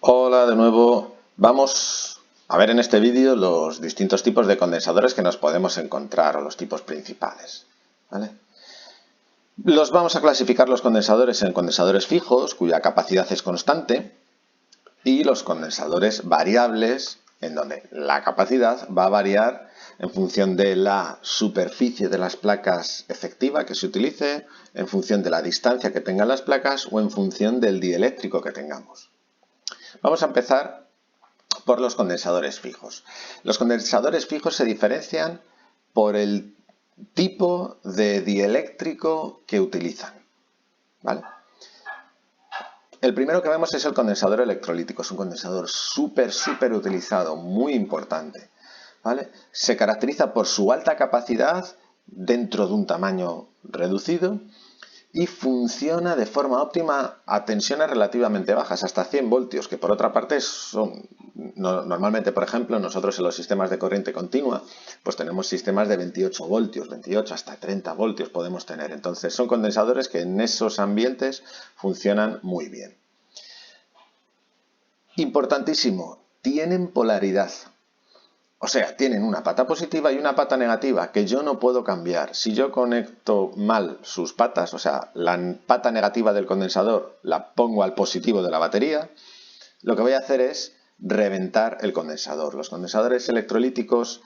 Hola de nuevo. Vamos a ver en este vídeo los distintos tipos de condensadores que nos podemos encontrar o los tipos principales. ¿Vale? Los vamos a clasificar los condensadores en condensadores fijos, cuya capacidad es constante, y los condensadores variables, en donde la capacidad va a variar en función de la superficie de las placas efectiva que se utilice, en función de la distancia que tengan las placas o en función del dieléctrico que tengamos. Vamos a empezar por los condensadores fijos. Los condensadores fijos se diferencian por el tipo de dieléctrico que utilizan. ¿Vale? El primero que vemos es el condensador electrolítico. Es un condensador súper utilizado, muy importante. ¿Vale? Se caracteriza por su alta capacidad dentro de un tamaño reducido y funciona de forma óptima a tensiones relativamente bajas, hasta 100 voltios, que por otra parte son, normalmente, por ejemplo, nosotros en los sistemas de corriente continua, pues tenemos sistemas de 28 voltios, 28 hasta 30 voltios podemos tener. Entonces son condensadores que en esos ambientes funcionan muy bien. Importantísimo, tienen polaridad. O sea, tienen una pata positiva y una pata negativa que yo no puedo cambiar. Si yo conecto mal sus patas, o sea, la pata negativa del condensador la pongo al positivo de la batería, lo que voy a hacer es reventar el condensador. Los condensadores electrolíticos,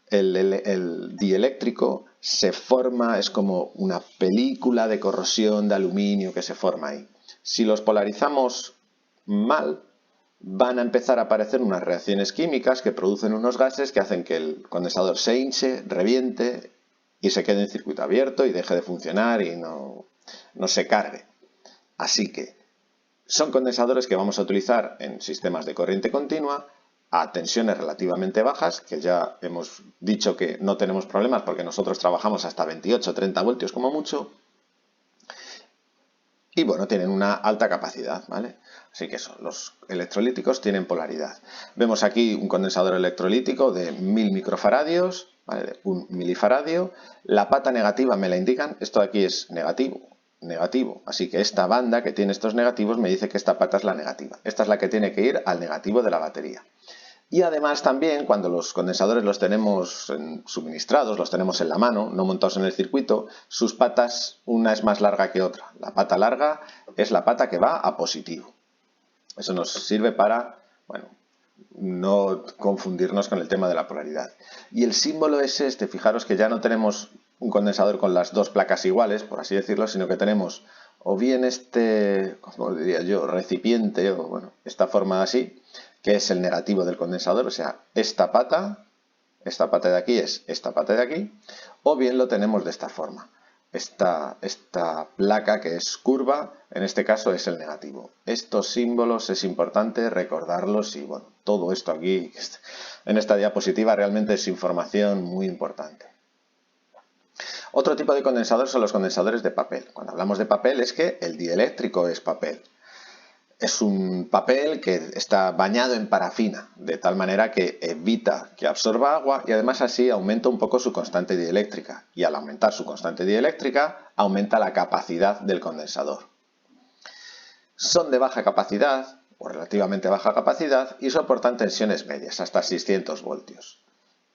el dieléctrico se forma, es como una película de corrosión de aluminio que se forma ahí. Si los polarizamos mal, van a empezar a aparecer unas reacciones químicas que producen unos gases que hacen que el condensador se hinche, reviente y se quede en circuito abierto y deje de funcionar y no se cargue. Así que son condensadores que vamos a utilizar en sistemas de corriente continua a tensiones relativamente bajas, que ya hemos dicho que no tenemos problemas porque nosotros trabajamos hasta 28 o 30 voltios como mucho. Y bueno, tienen una alta capacidad, ¿vale? Así que eso, los electrolíticos tienen polaridad. Vemos aquí un condensador electrolítico de 1000 microfaradios, ¿vale? De 1 milifaradio. La pata negativa me la indican, esto de aquí es negativo. Así que esta banda que tiene estos negativos me dice que esta pata es la negativa. Esta es la que tiene que ir al negativo de la batería. Y además también cuando los condensadores los tenemos suministrados, los tenemos en la mano, no montados en el circuito, sus patas una es más larga que otra. La pata larga es la pata que va a positivo. Eso nos sirve para, bueno, no confundirnos con el tema de la polaridad. Y el símbolo es este, fijaros que ya no tenemos un condensador con las dos placas iguales, por así decirlo, sino que tenemos o bien este, como diría yo, recipiente, o bueno, esta forma así, que es el negativo del condensador, o sea, esta pata de aquí es esta pata de aquí, o bien lo tenemos de esta forma. Esta placa que es curva, en este caso es el negativo. Estos símbolos es importante recordarlos y bueno, todo esto aquí en esta diapositiva realmente es información muy importante. Otro tipo de condensador son los condensadores de papel. Cuando hablamos de papel es que el dieléctrico es papel. Es un papel que está bañado en parafina, de tal manera que evita que absorba agua y además así aumenta un poco su constante dieléctrica. Y al aumentar su constante dieléctrica, aumenta la capacidad del condensador. Son de baja capacidad o relativamente baja capacidad y soportan tensiones medias, hasta 600 voltios.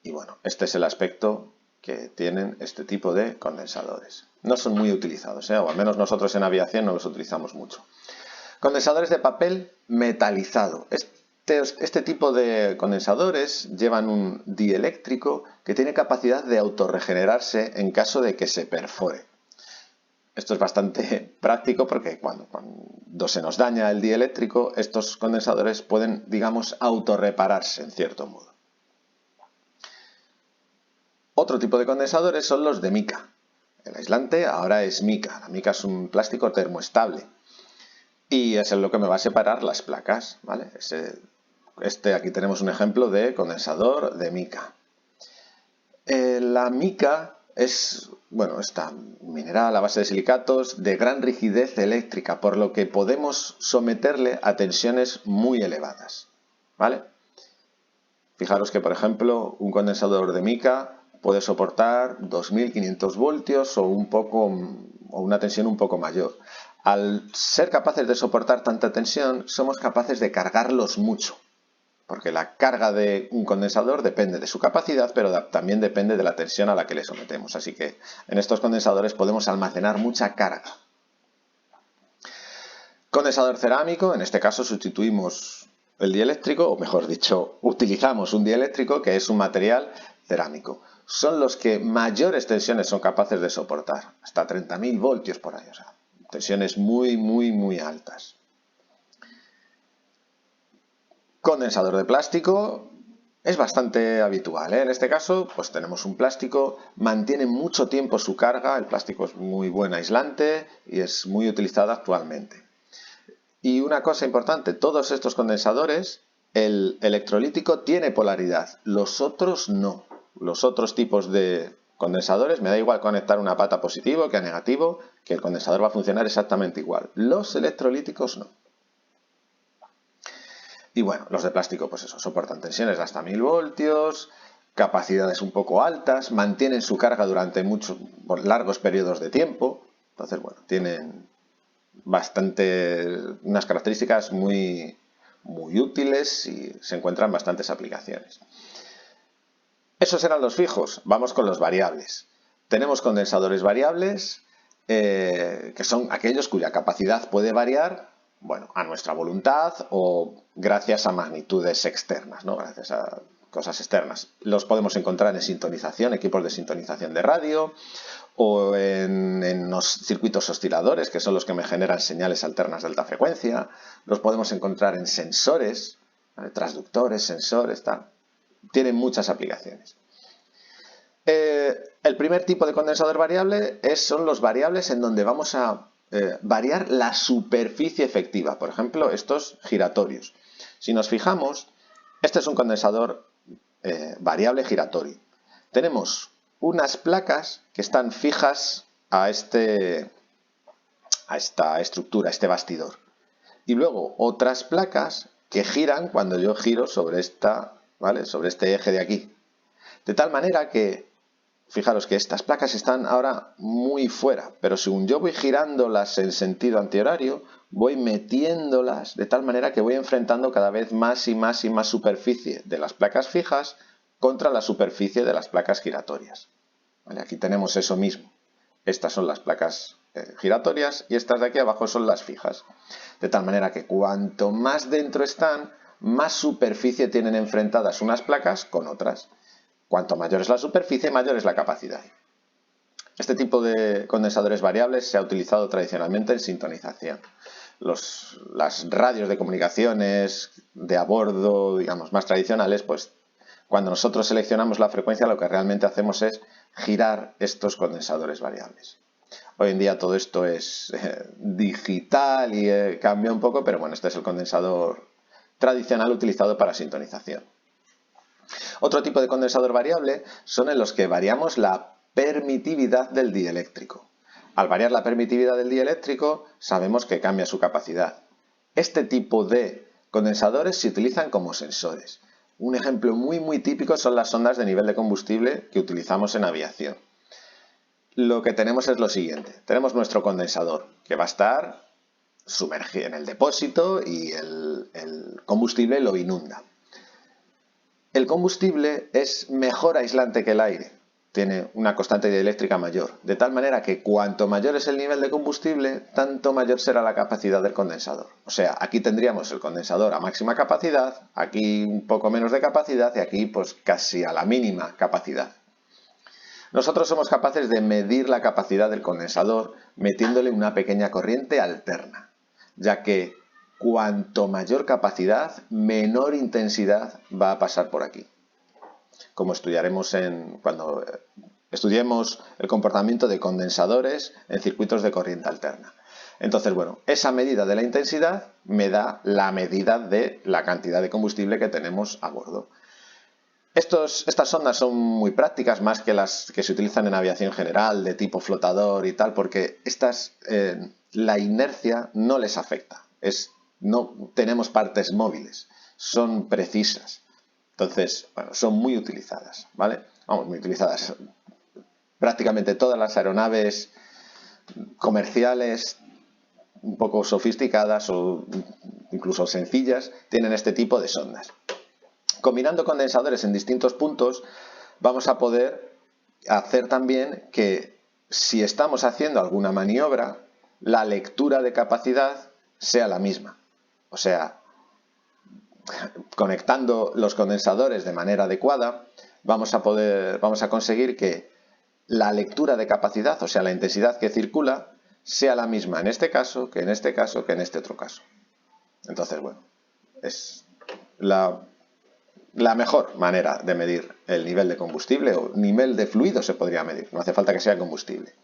Y bueno, este es el aspecto que tienen este tipo de condensadores. No son muy utilizados, o al menos nosotros en aviación no los utilizamos mucho. Condensadores de papel metalizado. Este tipo de condensadores llevan un dieléctrico que tiene capacidad de autorregenerarse en caso de que se perfore. Esto es bastante práctico porque cuando se nos daña el dieléctrico, estos condensadores pueden, digamos, autorrepararse en cierto modo. Otro tipo de condensadores son los de mica. El aislante ahora es mica. La mica es un plástico termoestable. Y es lo que me va a separar las placas, ¿vale? Aquí tenemos un ejemplo de condensador de mica. La mica es, bueno, esta mineral a base de silicatos de gran rigidez eléctrica, por lo que podemos someterle a tensiones muy elevadas, ¿vale? Fijaros que, por ejemplo, un condensador de mica puede soportar 2500 voltios o una tensión un poco mayor. Al ser capaces de soportar tanta tensión, somos capaces de cargarlos mucho, porque la carga de un condensador depende de su capacidad, pero también depende de la tensión a la que le sometemos. Así que en estos condensadores podemos almacenar mucha carga. Condensador cerámico, en este caso sustituimos el dieléctrico, o mejor dicho, utilizamos un dieléctrico que es un material cerámico. Son los que mayores tensiones son capaces de soportar, hasta 30.000 voltios por ahí, o sea, tensiones muy altas. Condensador de plástico es bastante habitual, ¿eh? En este caso, pues tenemos un plástico, mantiene mucho tiempo su carga, el plástico es muy buen aislante y es muy utilizado actualmente. Y una cosa importante, todos estos condensadores, el electrolítico tiene polaridad, los otros no. Los otros tipos de condensadores, me da igual conectar una pata positivo que a negativo, que el condensador va a funcionar exactamente igual. Los electrolíticos no. Y bueno, los de plástico, pues eso, soportan tensiones de hasta 1000 voltios, capacidades un poco altas, mantienen su carga durante largos periodos de tiempo. Entonces, bueno, tienen unas características muy útiles y se encuentran bastantes aplicaciones. Esos eran los fijos. Vamos con los variables. Tenemos condensadores variables, que son aquellos cuya capacidad puede variar, bueno, a nuestra voluntad o gracias a magnitudes externas, ¿no? Gracias a cosas externas. Los podemos encontrar en sintonización, equipos de sintonización de radio, o en los circuitos osciladores, que son los que me generan señales alternas de alta frecuencia. Los podemos encontrar en sensores, ¿vale? Transductores, sensores, tal. Tienen muchas aplicaciones. El primer tipo de condensador variable son los variables en donde vamos a variar la superficie efectiva. Por ejemplo, estos giratorios. Si nos fijamos, este es un condensador variable giratorio. Tenemos unas placas que están fijas a esta estructura, a este bastidor. Y luego otras placas que giran cuando yo giro sobre sobre este eje de aquí. De tal manera que, fijaros que estas placas están ahora muy fuera, pero según yo voy girándolas en sentido antihorario, voy metiéndolas de tal manera que voy enfrentando cada vez más y más superficie de las placas fijas contra la superficie de las placas giratorias. ¿Vale? Aquí tenemos eso mismo. Estas son las placas giratorias y estas de aquí abajo son las fijas. De tal manera que cuanto más dentro están, más superficie tienen enfrentadas unas placas con otras. Cuanto mayor es la superficie, mayor es la capacidad. Este tipo de condensadores variables se ha utilizado tradicionalmente en sintonización. Las radios de comunicaciones de a bordo, digamos, más tradicionales, pues cuando nosotros seleccionamos la frecuencia, lo que realmente hacemos es girar estos condensadores variables. Hoy en día todo esto es digital y cambia un poco, pero bueno, este es el condensador tradicional utilizado para sintonización. Otro tipo de condensador variable son en los que variamos la permitividad del dieléctrico. Al variar la permitividad del dieléctrico, sabemos que cambia su capacidad. Este tipo de condensadores se utilizan como sensores. Un ejemplo muy típico son las sondas de nivel de combustible que utilizamos en aviación. Lo que tenemos es lo siguiente. Tenemos nuestro condensador, que va a estar sumergido en el depósito y el combustible lo inunda. El combustible es mejor aislante que el aire, tiene una constante dieléctrica mayor, de tal manera que cuanto mayor es el nivel de combustible, tanto mayor será la capacidad del condensador. O sea, aquí tendríamos el condensador a máxima capacidad, aquí un poco menos de capacidad y aquí pues casi a la mínima capacidad. Nosotros somos capaces de medir la capacidad del condensador metiéndole una pequeña corriente alterna, ya que cuanto mayor capacidad, menor intensidad va a pasar por aquí. Como estudiaremos cuando estudiemos el comportamiento de condensadores en circuitos de corriente alterna. Entonces, bueno, esa medida de la intensidad me da la medida de la cantidad de combustible que tenemos a bordo. Estas sondas son muy prácticas, más que las que se utilizan en aviación general, de tipo flotador y tal, porque la inercia no les afecta. No tenemos partes móviles, son precisas. Entonces, bueno, son muy utilizadas, ¿vale? Vamos, muy utilizadas. Prácticamente todas las aeronaves comerciales un poco sofisticadas o incluso sencillas tienen este tipo de sondas. Combinando condensadores en distintos puntos vamos a poder hacer también que si estamos haciendo alguna maniobra, la lectura de capacidad sea la misma. O sea, conectando los condensadores de manera adecuada, vamos a conseguir que la lectura de capacidad, o sea, la intensidad que circula, sea la misma en este caso, que en este caso, que en este otro caso. Entonces, bueno, es la mejor manera de medir el nivel de combustible o nivel de fluido se podría medir, no hace falta que sea combustible.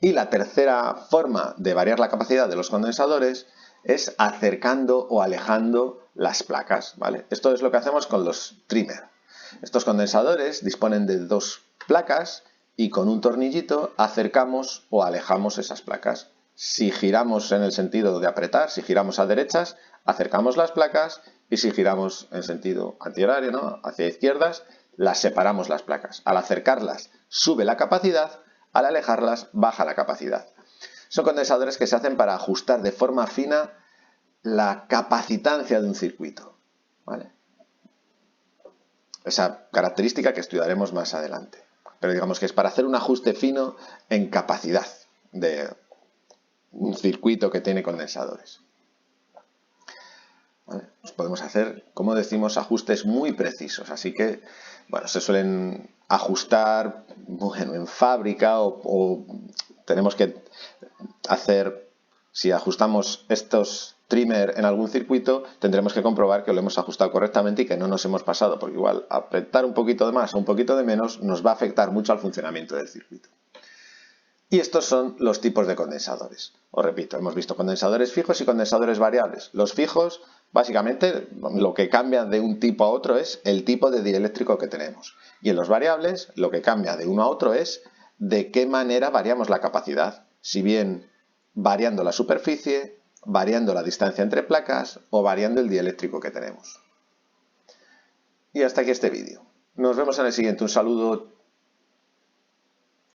Y la tercera forma de variar la capacidad de los condensadores es acercando o alejando las placas, ¿vale? Esto es lo que hacemos con los trimmer. Estos condensadores disponen de dos placas y con un tornillito acercamos o alejamos esas placas. Si giramos en el sentido de apretar, si giramos a derechas, acercamos las placas y si giramos en sentido antihorario, ¿no?, hacia izquierdas, las separamos las placas. Al acercarlas sube la capacidad, al alejarlas baja la capacidad. Son condensadores que se hacen para ajustar de forma fina la capacitancia de un circuito, ¿vale? Esa característica que estudiaremos más adelante. Pero digamos que es para hacer un ajuste fino en capacidad de un circuito que tiene condensadores. ¿Vale? Pues podemos hacer, como decimos, ajustes muy precisos. Así que, bueno, se suelen ajustar, bueno, en fábrica o tenemos que hacer, si ajustamos estos trimmer en algún circuito, tendremos que comprobar que lo hemos ajustado correctamente y que no nos hemos pasado, porque igual apretar un poquito de más o un poquito de menos nos va a afectar mucho al funcionamiento del circuito. Y estos son los tipos de condensadores. Os repito, hemos visto condensadores fijos y condensadores variables. Los fijos, básicamente, lo que cambia de un tipo a otro es el tipo de dieléctrico que tenemos. Y en los variables, lo que cambia de uno a otro es de qué manera variamos la capacidad. Si bien variando la superficie, variando la distancia entre placas o variando el dieléctrico que tenemos. Y hasta aquí este vídeo. Nos vemos en el siguiente. Un saludo.